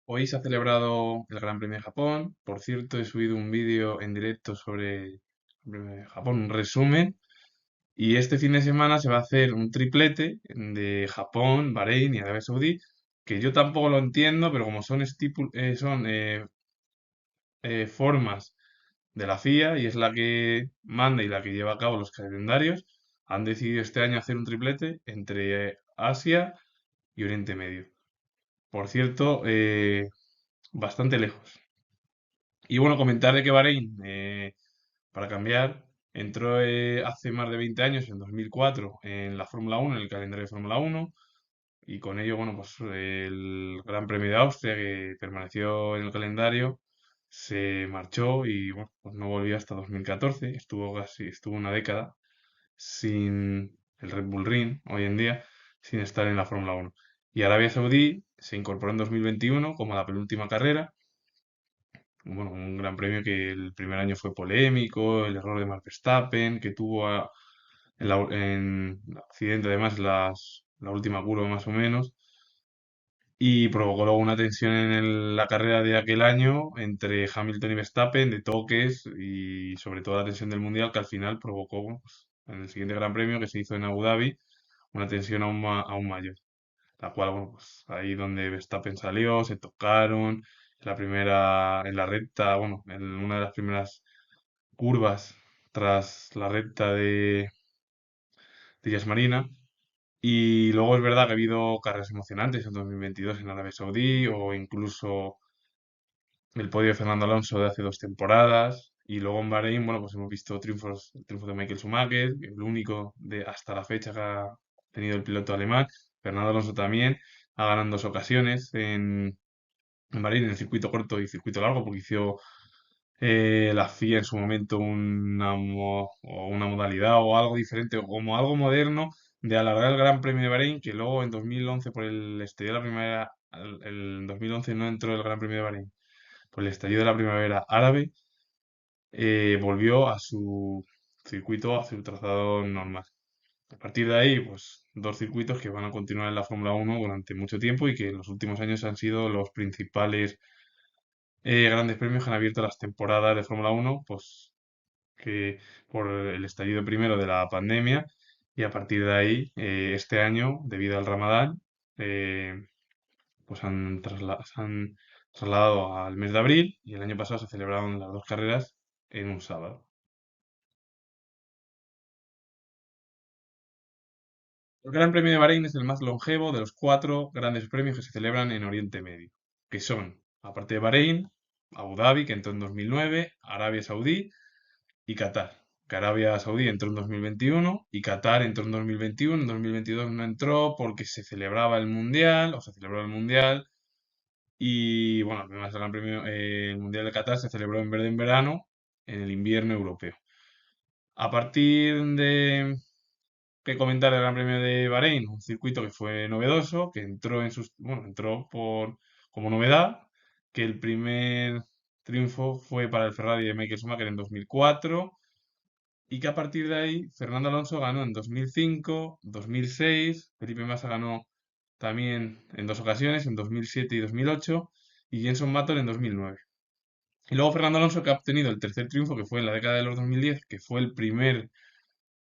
Hoy se ha celebrado el Gran Premio de Japón. Por cierto, he subido un vídeo en directo sobre el Gran Premio de Japón, un resumen. Y este fin de semana se va a hacer un triplete de Japón, Bahrein y Arabia Saudí, que yo tampoco lo entiendo, pero como son formas de la FIA y es la que manda y la que lleva a cabo los calendarios, han decidido este año hacer un triplete entre Asia y Oriente Medio. Por cierto, bastante lejos. Y bueno, comentar de que Bahrein, para cambiar, entró hace más de 20 años, en 2004, en la Fórmula 1, en el calendario de Fórmula 1, y con ello, bueno, pues el Gran Premio de Austria, que permaneció en el calendario, se marchó y bueno, pues no volvió hasta 2014, estuvo una década sin el Red Bull Ring, hoy en día, sin estar en la Fórmula 1. Y Arabia Saudí se incorporó en 2021 como la penúltima carrera. Bueno, un gran premio que el primer año fue polémico, el error de Max Verstappen, que tuvo en accidente además la última curva más o menos, y provocó luego una tensión en la carrera de aquel año entre Hamilton y Verstappen, de toques y sobre todo la tensión del Mundial, que al final provocó, bueno, pues, en el siguiente Gran Premio que se hizo en Abu Dhabi, una tensión aún mayor. La cual, bueno, pues ahí donde Verstappen salió, se tocaron, en la recta, bueno, en una de las primeras curvas tras la recta de Yas Marina. Y luego es verdad que ha habido carreras emocionantes en 2022 en Arabia Saudí o incluso el podio de Fernando Alonso de hace 2 temporadas. Y luego en Bahrein, bueno, pues hemos visto triunfos, el triunfo de Michael Schumacher, el único de hasta la fecha que ha tenido el piloto alemán. Fernando Alonso también ha ganado en 2 ocasiones en Bahrein, en el circuito corto y circuito largo, porque hizo la FIA en su momento o una modalidad o algo diferente, o como algo moderno, de alargar el Gran Premio de Bahrein, que luego en 2011, por el estallido de la primavera, el 2011 no entró el Gran Premio de Bahrein, por el estallido de la primavera árabe, volvió a su circuito, a su trazado normal. A partir de ahí, pues dos circuitos que van a continuar en la Fórmula 1 durante mucho tiempo y que en los últimos años han sido los principales grandes premios que han abierto las temporadas de Fórmula 1, pues que por el estallido primero de la pandemia y a partir de ahí, este año, debido al Ramadán, eh, pues se han trasladado al mes de abril y el año pasado se celebraron las dos carreras en un sábado. El Gran Premio de Bahrein es el más longevo de los cuatro grandes premios que se celebran en Oriente Medio, que son, aparte de Bahrein, Abu Dhabi, que entró en 2009, Arabia Saudí y Qatar. Que Arabia Saudí entró en 2021 y Qatar entró en 2021. En 2022 no entró porque se celebraba el Mundial, o se celebró el Mundial. Y bueno, además el Mundial de Qatar se celebró en verde en verano, en el invierno europeo. A partir de que comentar el Gran Premio de Bahrein, un circuito que fue novedoso, que entró como novedad, que el primer triunfo fue para el Ferrari de Michael Schumacher en 2004 y que a partir de ahí Fernando Alonso ganó en 2005, 2006, Felipe Massa ganó también en 2 ocasiones, en 2007 y 2008, y Jenson Button en 2009. Y luego Fernando Alonso que ha obtenido el tercer triunfo, que fue en la década de los 2010, que fue el primer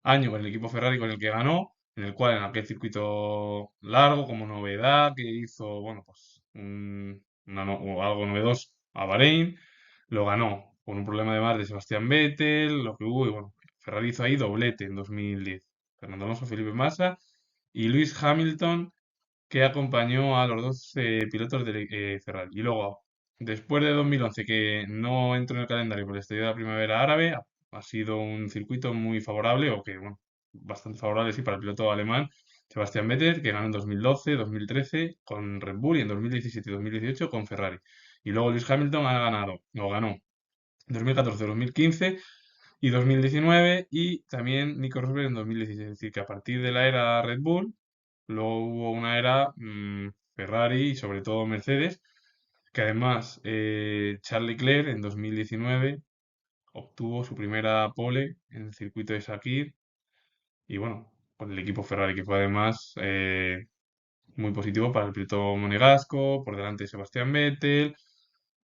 año con el equipo Ferrari con el que ganó, en el cual en aquel circuito largo, como novedad, que hizo, bueno, pues o algo novedoso a Bahrein, lo ganó con un problema de más de Sebastián Vettel, lo que hubo, y bueno, Ferrari hizo ahí doblete en 2010. Fernando Alonso, Felipe Massa y Lewis Hamilton, que acompañó a los dos pilotos de Ferrari. Y luego, después de 2011, que no entró en el calendario por el estadio de la primavera árabe, ha sido un circuito muy favorable, o que, bueno, bastante favorable, sí, para el piloto alemán Sebastián Vettel, que ganó en 2012, 2013 con Red Bull y en 2017 y 2018 con Ferrari. Y luego Lewis Hamilton ganó 2014, 2015 y 2019 y también Nico Rosberg en 2016. Es decir, que a partir de la era Red Bull, luego hubo una era Ferrari y sobre todo Mercedes, que además Charles Leclerc en 2019 obtuvo su primera pole en el circuito de Sakir y bueno, con el equipo Ferrari, que fue además muy positivo para el piloto monegasco, por delante de Sebastián Vettel.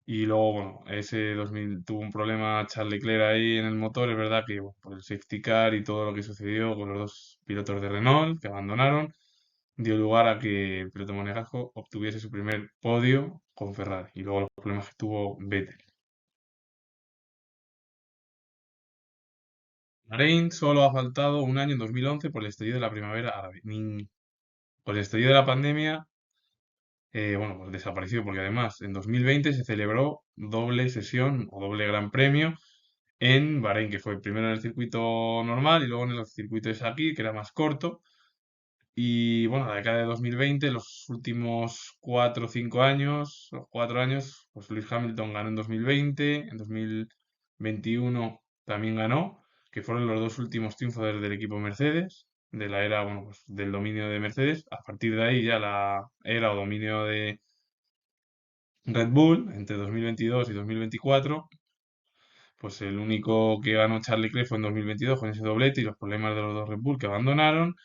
Y luego, bueno, ese 2000 tuvo un problema Charles Leclerc ahí en el motor. Es verdad que bueno, por el safety car y todo lo que sucedió con los dos pilotos de Renault que abandonaron, dio lugar a que el piloto monegasco obtuviese su primer podio con Ferrari. Y luego los problemas que tuvo Vettel. Bahrein solo ha faltado un año en 2011 por el estallido de la primavera árabe. Por el estallido de la pandemia, bueno, pues desapareció porque además en 2020 se celebró doble sesión o doble gran premio en Bahrein, que fue primero en el circuito normal y luego en el circuito de Sakir, que era más corto. Y bueno, la década de 2020, los últimos 4 o 5 años, los 4 años, pues Lewis Hamilton ganó en 2020, en 2021 también ganó, que fueron los dos últimos triunfos del equipo Mercedes, de la era, bueno, pues del dominio de Mercedes. A partir de ahí ya la era o dominio de Red Bull entre 2022 y 2024, pues el único que ganó Charlie Leclerc fue en 2022 con ese doblete y los problemas de los dos Red Bull que abandonaron.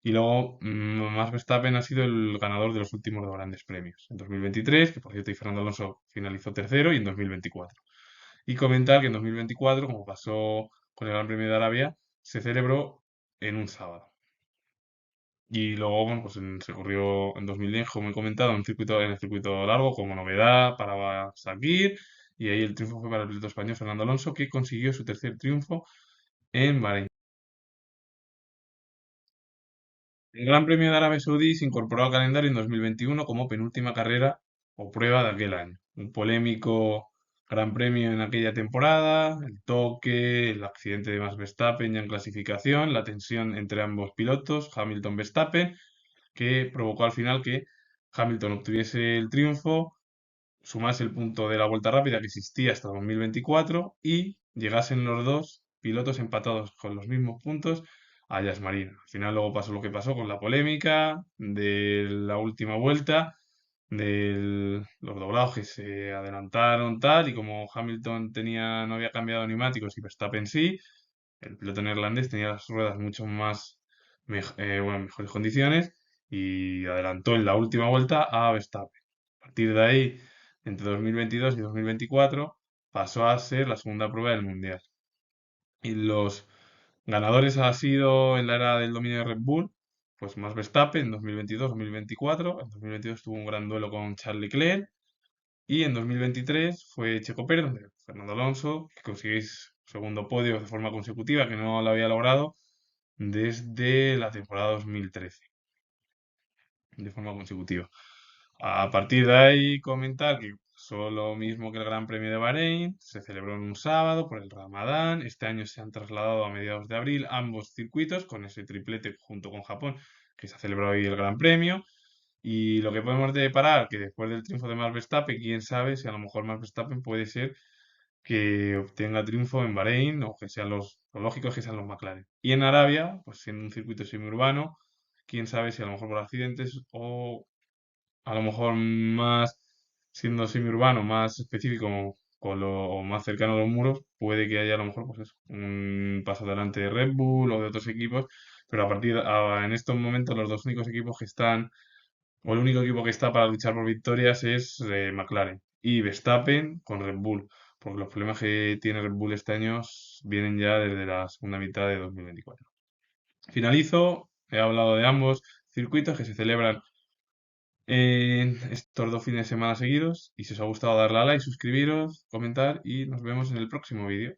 Y luego Max Verstappen ha sido el ganador de los últimos dos grandes premios. En 2023, que por cierto y Fernando Alonso finalizó tercero, y en 2024. Y comentar que en 2024, como pasó con el Gran Premio de Arabia, se celebró en un sábado. Y luego, bueno, pues se corrió en 2010, como he comentado, en el circuito largo como novedad para Sakir. Y ahí el triunfo fue para el piloto español Fernando Alonso, que consiguió su tercer triunfo en Bahrein. El Gran Premio de Arabia Saudí se incorporó al calendario en 2021 como penúltima carrera o prueba de aquel año. Un polémico Gran Premio en aquella temporada, el toque, el accidente de Max Verstappen ya en clasificación, la tensión entre ambos pilotos, Hamilton-Verstappen, que provocó al final que Hamilton obtuviese el triunfo, sumase el punto de la vuelta rápida que existía hasta 2024 y llegasen los dos pilotos empatados con los mismos puntos a Yas Marina. Al final luego pasó lo que pasó con la polémica de la última vuelta, de los doblados que se adelantaron tal, y como Hamilton no había cambiado neumáticos y Verstappen sí, el piloto neerlandés tenía las ruedas mucho más, bueno, mejores condiciones y adelantó en la última vuelta a Verstappen. A partir de ahí, entre 2022 y 2024, pasó a ser la segunda prueba del Mundial. Y los ganadores ha sido en la era del dominio de Red Bull, pues Max Verstappen en 2022-2024. En 2022 tuvo un gran duelo con Charles Leclerc y en 2023 fue Checo Pérez, donde Fernando Alonso, que conseguís segundo podio de forma consecutiva, que no lo había logrado desde la temporada 2013, de forma consecutiva. A partir de ahí, comentar que pasó lo mismo que el Gran Premio de Bahrein, se celebró en un sábado por el Ramadán. Este año se han trasladado a mediados de abril ambos circuitos, con ese triplete junto con Japón, que se ha celebrado hoy el Gran Premio. Y lo que podemos deparar, que después del triunfo de Max Verstappen, quién sabe si a lo mejor Max Verstappen puede ser que obtenga triunfo en Bahrein o que sean lo lógico es que sean los McLaren. Y en Arabia, pues siendo un circuito semiurbano, quién sabe si a lo mejor por accidentes o a lo mejor más siendo semiurbano, más específico con lo o más cercano a los muros, puede que haya a lo mejor pues eso, un paso adelante de Red Bull o de otros equipos, pero en estos momentos los dos únicos equipos que están o el único equipo que está para luchar por victorias es McLaren y Verstappen con Red Bull, porque los problemas que tiene Red Bull este año vienen ya desde la segunda mitad de 2024. Finalizo, he hablado de ambos circuitos que se celebran en estos 2 fines de semana seguidos y si os ha gustado darle a like, suscribiros, comentar y nos vemos en el próximo vídeo.